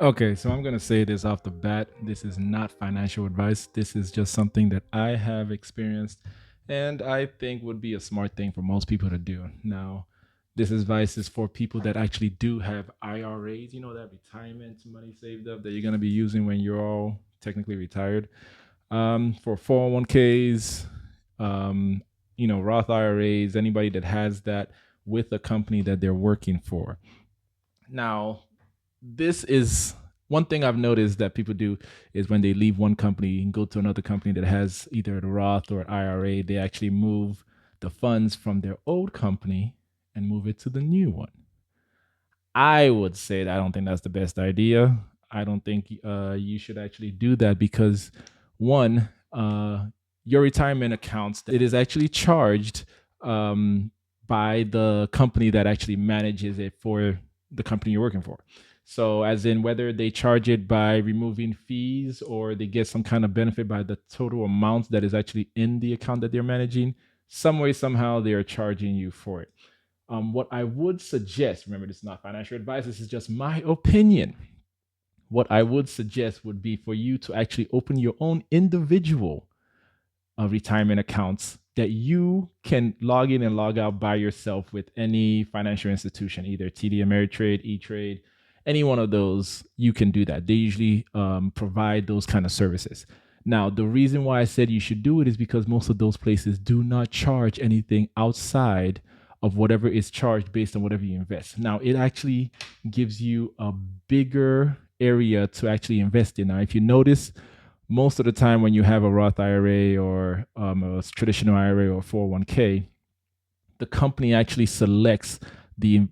Okay, so I'm going to say this off the bat. This is not financial advice. This is just something that I have experienced and I think would be a smart thing for most people to do. Now, this advice is for people that actually do have IRAs, that retirement money saved up that you're going to be using when you're all technically retired. For 401ks, um, Roth IRAs, anybody that has that with a company that they're working for. Now, this is one thing I've noticed that people do is when they leave one company and go to another company that has either a Roth or an IRA, they actually move the funds from their old company and move it to the new one. I would say that I don't think that's the best idea. I don't think you should actually do that because one, your retirement accounts, it is actually charged um, by the company that actually manages it for the company you're working for. So, as in whether they charge it by removing fees or they get some kind of benefit by the total amount that is actually in the account that they're managing, some way, somehow, they are charging you for it. What I would suggest, remember, this is not financial advice, this is just my opinion. What I would suggest would be for you to actually open your own individual retirement accounts that you can log in and log out by yourself with any financial institution, either TD Ameritrade, E Trade, any one of those. You can do that. They usually provide those kind of services. Now, the reason why I said you should do it is because most of those places do not charge anything outside of whatever is charged based on whatever you invest. Now, it actually gives you a bigger area to actually invest in. Now, if you notice, most of the time when you have a Roth IRA or a traditional IRA or 401k, the company actually selects the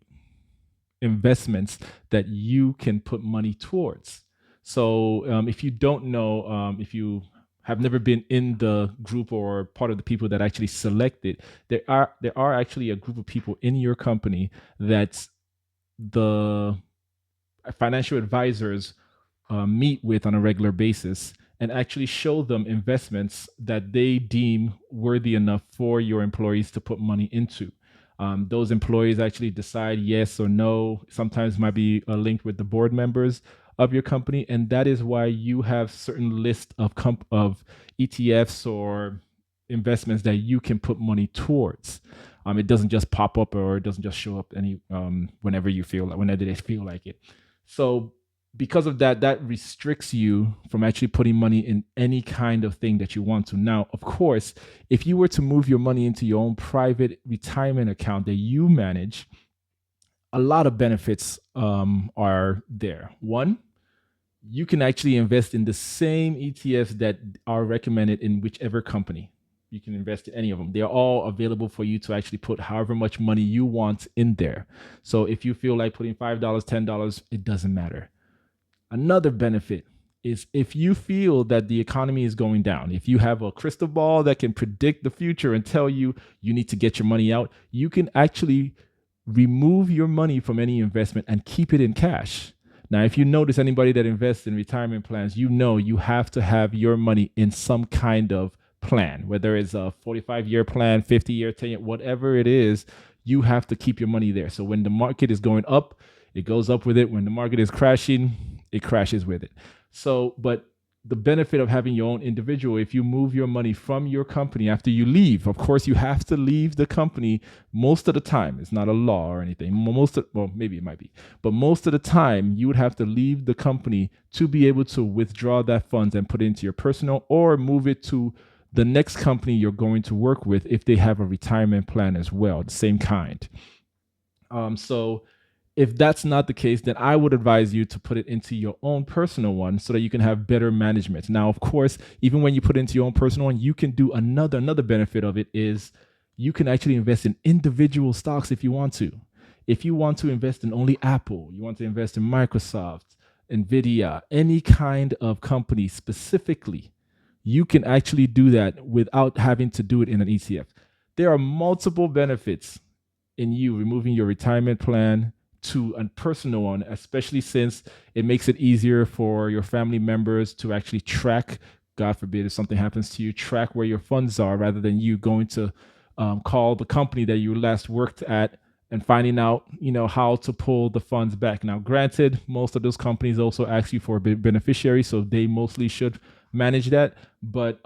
investments that you can put money towards. So if you don't know, if you have never been in the group or part of the people that actually select it, there are actually a group of people in your company that the financial advisors meet with on a regular basis and actually show them investments that they deem worthy enough for your employees to put money into. Those employees actually decide yes or no. Sometimes might be linked with the board members of your company, and that is why you have certain list of of ETFs or investments that you can put money towards. It doesn't just pop up or it doesn't just show up whenever you feel like whenever they feel like it. So because of that, that restricts you from actually putting money in any kind of thing that you want to. Now, of course, if you were to move your money into your own private retirement account that you manage, a lot of benefits are there. One, you can actually invest in the same ETFs that are recommended in whichever company. You can invest in any of them. They're all available for you to actually put however much money you want in there. So if you feel like putting $5, $10, it doesn't matter. Another benefit is if you feel that the economy is going down, if you have a crystal ball that can predict the future and tell you you need to get your money out, you can actually remove your money from any investment and keep it in cash. Now, if you notice anybody that invests in retirement plans, you know you have to have your money in some kind of plan, whether it's a 45-year plan, 50-year, 10-year, whatever it is, you have to keep your money there. So when the market is going up, it goes up with it. When the market is crashing, it crashes with it. So, but the benefit of having your own individual, if you move your money from your company after you leave, of course, you have to leave the company most of the time. It's not a law or anything. Well, maybe it might be, but most of the time, you would have to leave the company to be able to withdraw that funds and put it into your personal or move it to the next company you're going to work with if they have a retirement plan as well, the same kind. So if that's not the case, then I would advise you to put it into your own personal one so that you can have better management. Now, of course, even when you put it into your own personal one, you can do another benefit of it is you can actually invest in individual stocks if you want to. If you want to invest in only Apple, you want to invest in Microsoft, Nvidia, any kind of company specifically, you can actually do that without having to do it in an ETF. There are multiple benefits in you removing your retirement plan to a personal one, especially since it makes it easier for your family members to actually track, God forbid, if something happens to you, track where your funds are rather than you going to call the company that you last worked at and finding out, how to pull the funds back. Now, granted, most of those companies also ask you for a beneficiary, so they mostly should manage that. But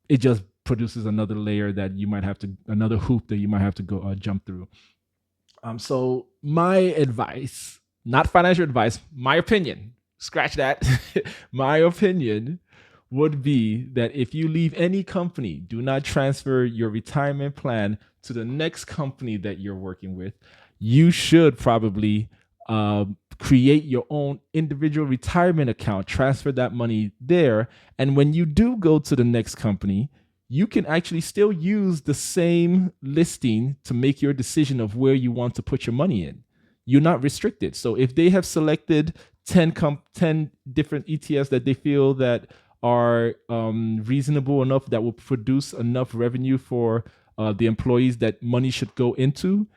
it just produces another layer that you might have to, another hoop that you might have to go jump through. So my advice, not financial advice, my opinion, scratch that. My opinion would be that if you leave any company, do not transfer your retirement plan to the next company that you're working with. You should probably create your own individual retirement account, transfer that money there. And when you do go to the next company, you can actually still use the same listing to make your decision of where you want to put your money in. You're not restricted. So if they have selected 10 different ETFs that they feel that are reasonable enough, that will produce enough revenue for the employees that money should go into,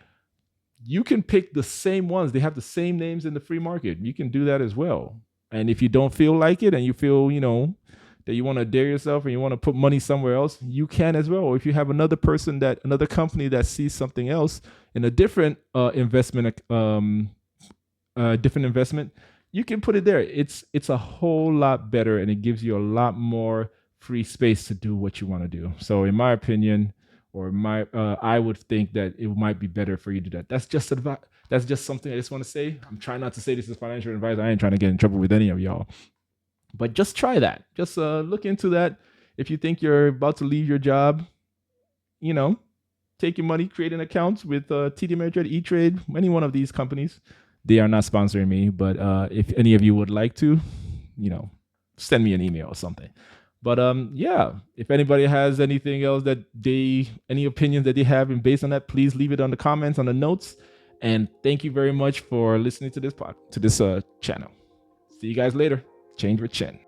you can pick the same ones. They have the same names in the free market. You can do that as well. And if you don't feel like it and you feel, that you want to dare yourself and you want to put money somewhere else, you can as well. Or if you have another company that sees something else in a different investment, you can put it there. It's a whole lot better, and it gives you a lot more free space to do what you want to do. So in my opinion, I would think that it might be better for you to do that. That's just something I just want to say. I'm trying not to say this is financial advice. I ain't trying to get in trouble with any of y'all. But just try that. Just look into that. If you think you're about to leave your job, take your money, create an account with TD Ameritrade, E-Trade, any one of these companies. They are not sponsoring me, but if any of you would like to, send me an email or something. But if anybody has anything else any opinions that they have, and based on that, please leave it on the comments, on the notes. And thank you very much for listening to this channel. See you guys later. Change with Chen.